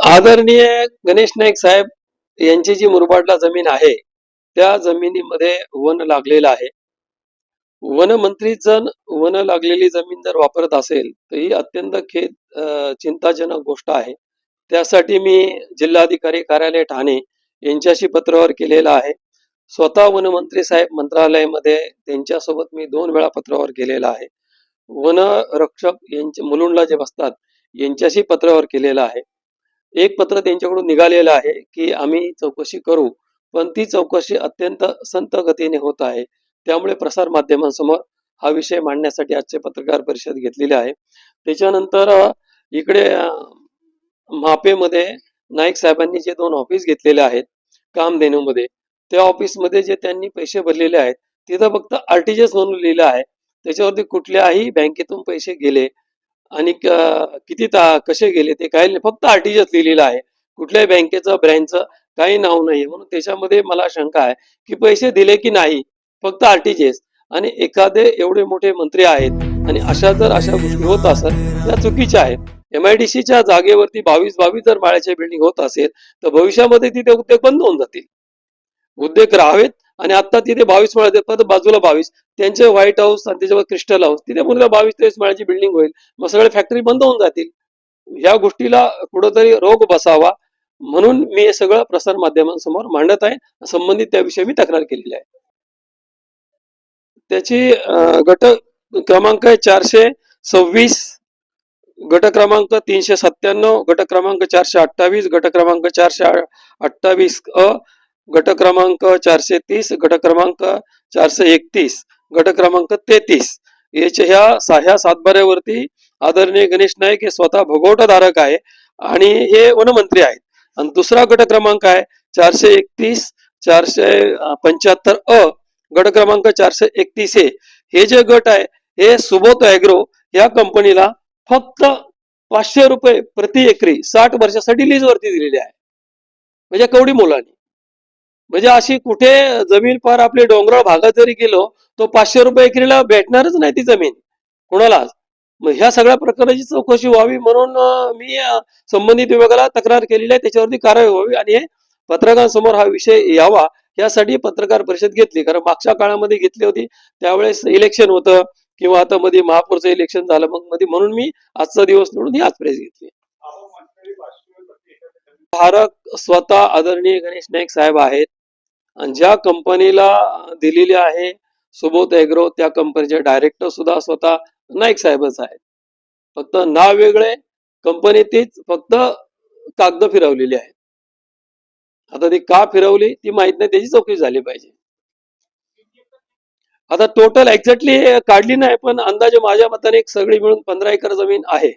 आदरणीय गणेश नाईक साहेब यांची जी मुरबाडला जमीन आहे त्या जमिनीमध्ये वन लागलेलं आहे. वनमंत्री जर वन लागलेली जमीन जर वापरत असेल तर ही अत्यंत चिंताजनक गोष्ट आहे. त्यासाठी मी जिल्हाधिकारी कार्यालय ठाणे यांच्याशी पत्रव्यवहार केलेला आहे. स्वतः वनमंत्री साहेब मंत्रालयामध्ये त्यांच्यासोबत मी 2 वेळा पत्रव्यवहार केलेला आहे. वनरक्षक यांचे मुलुंडला जे बसतात यांच्याशी पत्रव्यवहार केलेला आहे. एक पत्र त्यांच्याकडून निघालेलं आहे की आम्ही चौकशी करू, पण ती चौकशी अत्यंत संथ गतीने होत आहे. त्यामुळे प्रसार माध्यमांसमोर हा विषय मांडण्यासाठी आजचे पत्रकार परिषद घेतलेली आहे. त्याच्यानंतर इकडे मापेमध्ये नाईक साहेबांनी जे 2 ऑफिस घेतलेले आहेत कामधेनूमध्ये, त्या ऑफिसमध्ये जे त्यांनी पैसे भरलेले आहेत तिथं फक्त आरटीजीएस म्हणून लिहिलं आहे. त्याच्यावरती कुठल्याही बँकेतून पैसे गेले आणि किती कसे गेले ते काही नाही, फक्त आरटीजीएस लिहिलेलं आहे. कुठल्याही बँकेचं ब्रँचचं काही नाव नाही. म्हणून त्याच्यामध्ये मला शंका आहे की पैसे दिले की नाही, फक्त आरटीजीएस. आणि एखादे एवढे मोठे मंत्री आहेत आणि अशा गोष्टी होत असत त्या चुकीच्या आहेत. MIDCच्या जागेवरती 22 जर माळ्याच्या बिल्डिंग होत असेल तर भविष्यामध्ये तिथे उद्योग बंद होऊन जातील. उद्योग राहावेत आणि आता तिथे 22 माळ्याचे परत बाजूला 22 त्यांचे व्हाईट हाऊस आणि त्याच्यावर क्रिस्टल हाऊस तिथे मुलगा 22-23 माळ्याची बिल्डिंग होईल. मग सगळे फॅक्टरी बंद होऊन जातील. या गोष्टीला कुठंतरी रोग बसावा म्हणून मी हे सगळं प्रसार माध्यमांसमोर मांडत आहे. संबंधित त्याविषयी मी तक्रार केलेली आहे. त्याची गट क्रमांक आहे 426, गट क्रमांक 397, गट क्रमांक 428, गट क्रमांक 428 गट क्रमांक 430, गट क्रमांक 431, गट क्रमांक 33 ह्या सातबाऱ्यावरती आदरणीय गणेश नाईक हे स्वतः भोगवटाधारक आहे आणि हे वनमंत्री आहेत. आणि दुसरा गट क्रमांक आहे 431, 475 गट क्रमांक 431 हे जे गट आहे हे सुबोध ॲग्रो या कंपनीला फक्त 500 रुपये प्रति एकरी 60 वर्षासाठी लीज वरती दिलेली आहे. म्हणजे कवडी मोलाने. म्हणजे अशी कुठे जमीन फार आपले डोंगराळ भागात जरी गेलो तो 500 रुपये एकरीला भेटणारच नाही ती जमीन कोणालाच. मग ह्या सगळ्या प्रकारची चौकशी व्हावी म्हणून मी संबंधित विभागाला तक्रार केलेली आहे. त्याच्यावरती कारवाई व्हावी आणि हे पत्रकारांसमोर हा विषय यावा यासाठी पत्रकार परिषद घेतली. कारण मागच्या काळामध्ये घेतली होती त्यावेळेस इलेक्शन होतं किंवा आता मध्ये महापौरचं इलेक्शन झालं, मग मध्ये म्हणून मी आजचा दिवस निवडून ही आज प्रेस घेतली. धारक स्वतः आदरणीय गणेश नाईक साहेब आहेत आणि ज्या कंपनीला दिलेली आहे सुबोध ॲग्रो त्या कंपनीचे डायरेक्टर सुद्धा स्वतः नाईक साहेबच आहेत. फक्त नाव वेगळे, कंपनी तीच, फक्त कागद फिरवलेली आहेत. आता ती का फिरवली ती माहित नाही, त्याची चौकशी झाली पाहिजे. आता टोटल एक्झॅक्टली काढली नाही पण अंदाजे माझ्या मताने एक सगळी मिळून 15 एकर जमीन आहे.